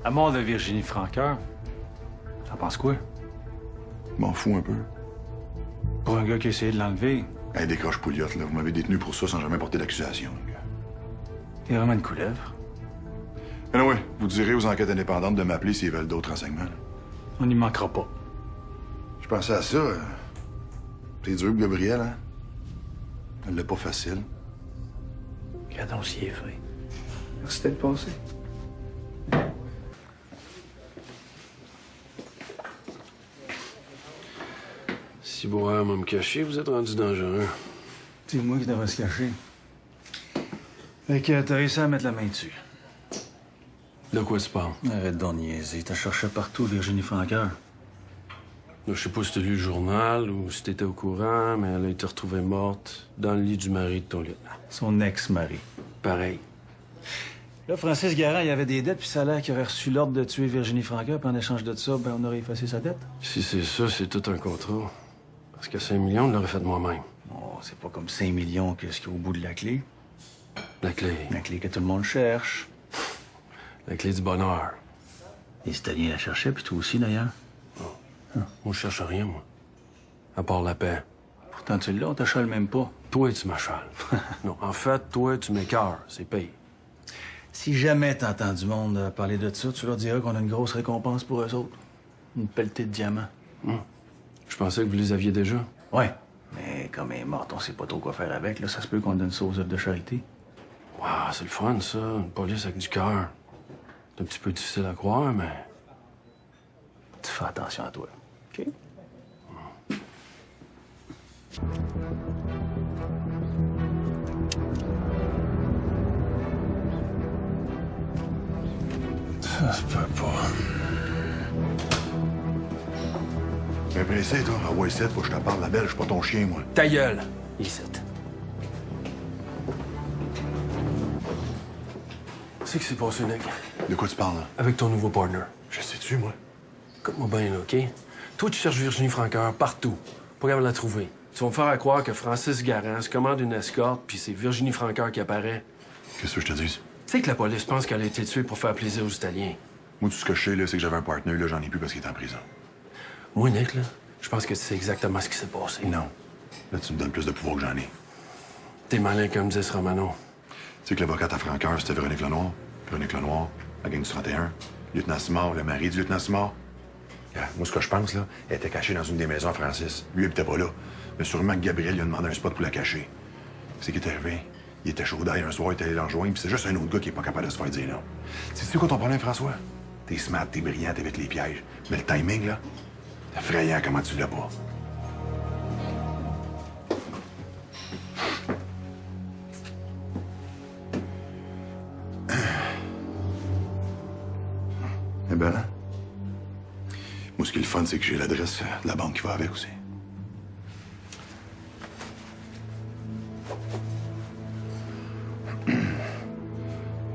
La mort de Virginie Francoeur, t'en penses quoi? M'en fous un peu. Pour un gars qui a essayé de l'enlever, Hey, décroche Pouliot, là. Vous m'avez détenu pour ça sans jamais porter d'accusation. t'es vraiment une couleuvre. Anyway, vous direz aux enquêtes indépendantes de m'appeler s'ils veulent d'autres renseignements. On n'y manquera pas. Je pensais à ça. C'est dur, Gabriel, hein? Elle l'a pas facile. Regardons s'il est vrai. Merci d'être passé. Si Bohème va me cacher, vous êtes rendu dangereux. C'est moi qui devrais se cacher. Fait que t'as réussi à mettre la main dessus. De quoi tu parles? Arrête d'en niaiser. T'as cherché partout Virginie Francoeur. Là, je sais pas si t'as lu le journal ou si t'étais au courant, mais elle a été retrouvée morte dans le lit du mari de ton lieutenant. Son ex-mari. Pareil. Là, Francis Garand, il avait des dettes, puis ça a l'air qu'il aurait reçu l'ordre de tuer Virginie Francoeur, puis en échange de ça, ben, on aurait effacé sa dette. Si c'est ça, c'est tout un contrat. Parce que 5 millions, je l'aurais fait moi-même. Oh, c'est pas comme 5 millions qu'est-ce qu'il y a au bout de la clé. La clé. La clé que tout le monde cherche. La clé du bonheur. Les Italiens la cherchaient, puis toi aussi, d'ailleurs. Moi, je cherche rien, moi. À part la paix. Pourtant, tu l'as, on t'achale même pas. Toi, tu m'achales. Non, en fait, toi, tu m'écœures. C'est payé. Si jamais t'entends du monde parler de ça, tu leur diras qu'on a une grosse récompense pour eux autres. Une pelletée de diamants. Je pensais que vous les aviez déjà. Ouais. Mais comme elle est morte, on sait pas trop quoi faire avec. Là, ça se peut qu'on donne ça aux œuvres de charité. Wow, c'est le fun, ça. Une police avec du cœur. C'est un petit peu difficile à croire, mais... Tu fais attention à toi. OK? Ça se peut pas. T'es pressé, toi? Ah ouais, c'est, faut que je te parle. La belle, je suis pas ton chien, moi. Ta gueule! Ici. C'est que c'est passé, Nick? De quoi tu parles, là? Avec ton nouveau partner. Je sais-tu, moi? Écoute-moi bien, là, OK? Toi, tu cherches Virginie Francoeur partout. Pas capable de la trouver. Tu vas me faire croire que Francis Garand se commande une escorte, puis c'est Virginie Francoeur qui apparaît. Qu'est-ce que je te dis? Tu sais que la police pense qu'elle a été tuée pour faire plaisir aux Italiens. Moi, tout ce que je sais, là, c'est que j'avais un partner, là, j'en ai plus parce qu'il est en prison. Moi, Nick, là, je pense que tu sais exactement ce qui s'est passé. Non. Là, tu me donnes plus de pouvoir que j'en ai. T'es malin comme 10 Romano. Tu sais que l'avocate à Francoeur, c'était Véronique Lenoir. Véronique Lenoir, la gang du 31. Lieutenant Simard, le mari du lieutenant Simard. Moi, ce que je pense, là, elle était cachée dans une des maisons à Francis. Lui, il était pas là. Mais sûrement que Gabriel lui a demandé un spot pour la cacher. C'est qui est arrivé. Il était chaud d'ail un soir, il était allé la rejoindre, puis c'est juste un autre gars qui est pas capable de se faire dire non. Sais-tu quoi ton problème, François? T'es smart, t'es brillant, t'évites les pièges. Mais le timing, là, c'est effrayant comment tu l'as pas. Eh ben, hein? Moi, ce qui est le fun, c'est que j'ai l'adresse de la banque qui va avec aussi.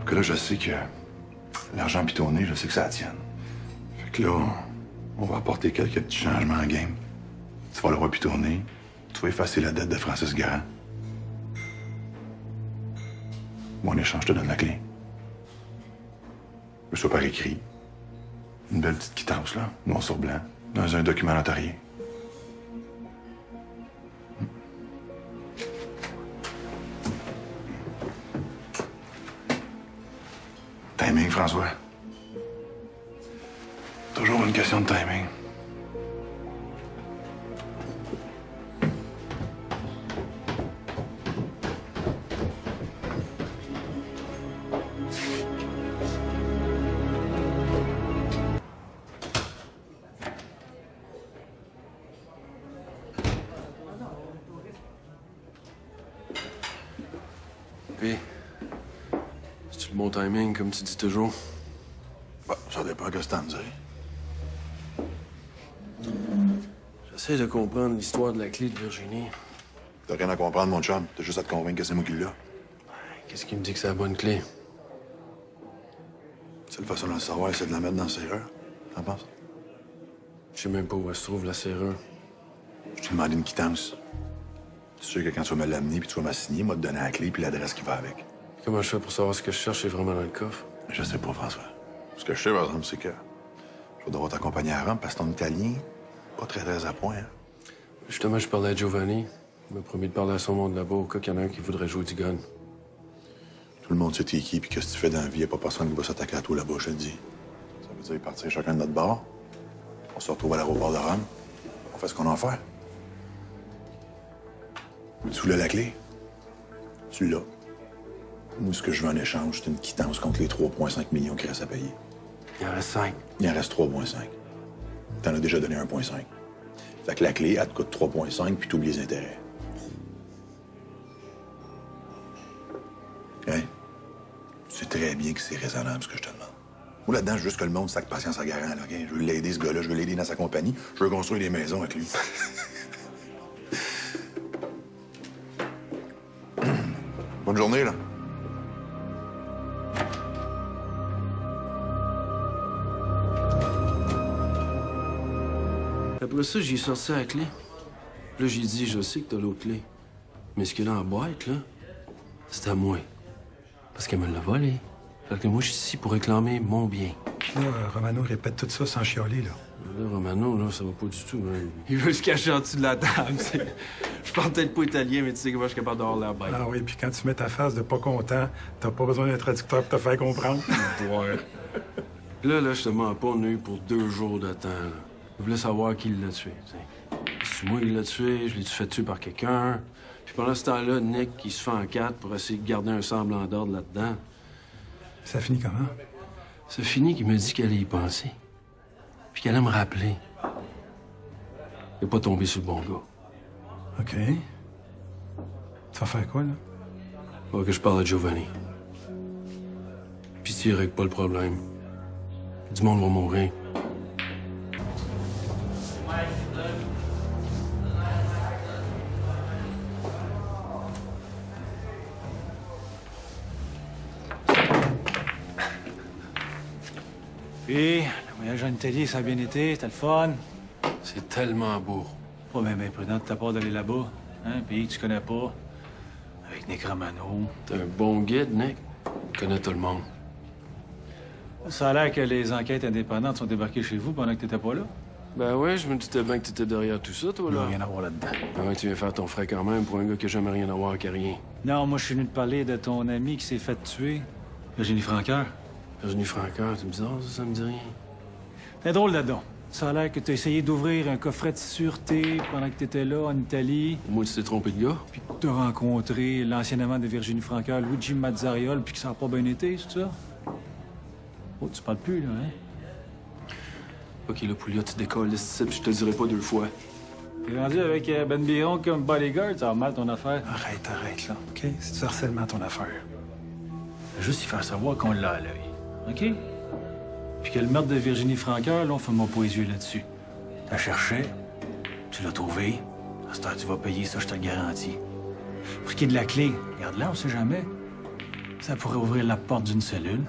Que là, je sais que l'argent pitonné, je sais que ça la tienne. Fait que là, on va apporter quelques petits changements en game. Tu vas le voir pitonner. Tu vas effacer la dette de Francis Garand. Moi, en échange, je te donne la clé. Que ce soit par écrit. Une belle petite quittance, là, noir sur blanc, dans un document notarié. Timing, François. Toujours une question de timing. Puis, c'est-tu le bon timing, comme tu dis toujours? Bah, ça dépend que c'est à me dire. J'essaie de comprendre l'histoire de la clé de Virginie. T'as rien à comprendre, mon chum. T'as juste à te convaincre que c'est moi qui l'ai. Qu'est-ce qui me dit que c'est la bonne clé? C'est la façon de le savoir, c'est de la mettre dans le serrure. T'en penses? Je sais même pas où elle se trouve, la serrure. Je t'ai demandé une quittance. C'est sûr que quand tu vas me l'amener puis tu vas m'assigner, moi, te donner la clé puis l'adresse qui va avec. Comment je fais pour savoir ce que je cherche est vraiment dans le coffre? Je sais pas, François. Ce que je sais, par exemple, c'est que je vais devoir t'accompagner à Rome parce que ton italien, pas très à point. Hein? Justement, je parlais à Giovanni. Il m'a promis de parler à son monde là-bas au cas qu'il y en a un qui voudrait jouer du gun. Tout le monde sait t'es qui, puis qu'est-ce que tu fais dans la vie. Y a pas personne qui va s'attaquer à toi là-bas, je te le dis. Ça veut dire partir chacun de notre bord. On se retrouve à l'aéroport de Rome. On fait ce qu'on a à faire. Tu voulais la clé? Tu l'as. Moi, ce que je veux en échange, c'est une quittance contre les 3,5 millions qu'il reste à payer. Il en reste 5. Il en reste 3,5. T'en as déjà donné 1,5. Fait que la clé, elle te coûte 3,5, puis t'oublies les intérêts. Hein? Tu sais très bien que c'est raisonnable, ce que je te demande. Moi, là-dedans, je veux juste que le monde sac patience à Garant, là, OK? Je veux l'aider, ce gars-là. Je veux l'aider dans sa compagnie. Je veux construire des maisons avec lui. Bonne journée, là. Après ça, j'ai sorti la clé. Là, j'ai dit, je sais que t'as l'autre clé. Mais ce qu'il y a dans la boîte, là, c'est à moi. Parce qu'elle me l'a volé. Fait que moi, je suis ici pour réclamer mon bien. Là, Romano répète tout ça sans chialer, là. Là, Romano, là, ça va pas du tout. Hein. Il veut se cacher en dessous de la table. Je parle peut-être pas italien, mais tu sais que moi, je suis capable d'avoir l'air bête. Ah oui, puis quand tu mets ta face de pas content, t'as pas besoin d'un traducteur pour te faire comprendre. Ouais. Là, je te mens pas, on a eu pour 2 jours de temps. Là. Je voulais savoir qui l'a tué. C'est moi qui l'a tué, je l'ai-tu fait tuer par quelqu'un. Puis pendant ce temps-là, Nick, il se fait en 4 pour essayer de garder un semblant d'ordre là-dedans. Ça finit comment? Ça finit qu'il me dit qu'elle allait y penser. Puis qu'elle allait me rappeler. Il n'est pas tombé sur le bon gars. OK. Tu vas faire quoi, là? Faut que je parle à Giovanni. Puis tu règles pas le problème. Du monde va mourir. Puis, le voyage en Italie, ça a bien été, c'était le fun. C'est tellement beau. Pas bien prudent de ta part d'aller là-bas. Hein, un pays que tu connais pas. Avec Nick Romano. T'es un bon guide, Nick. Tu connais tout le monde. Ça a l'air que les enquêtes indépendantes sont débarquées chez vous pendant que t'étais pas là. Ben ouais, je me doutais bien que t'étais derrière tout ça, toi, Il n'y là. a rien à voir là-dedans. Ah ouais, tu viens faire ton frais quand même pour un gars qui a jamais rien à voir avec rien. Non, moi, je suis venu te parler de ton ami qui s'est fait tuer. Virginie Francoeur. Virginie Francoeur, c'est bizarre, ça me dit rien. C'est drôle là-dedans. Ça a l'air que t'as essayé d'ouvrir un coffret de sûreté pendant que t'étais là, en Italie. Moi, tu t'es trompé de gars? Puis que t'as rencontré l'ancien amant de Virginie Francoeur, Luigi Mazzariol, puis que ça n'a pas bien été, c'est ça? Oh, tu parles plus, là, hein? Ok, là, Pouliot, tu décolles ici, puis je te le dirai pas 2 fois. T'es rendu avec Ben Biron comme bodyguard, ça va mal ton affaire. Arrête, là, OK? C'est du harcèlement, ton affaire. Juste y faire savoir qu'on l'a à l'œil, OK? Puis que le meurtre de Virginie Francoeur, là, on fait pas les yeux là-dessus. T'as cherché, tu l'as trouvé. À cette heure, tu vas payer ça, je te le garantis. Pour ce qui est de la clé, regarde là, on sait jamais. Ça pourrait ouvrir la porte d'une cellule.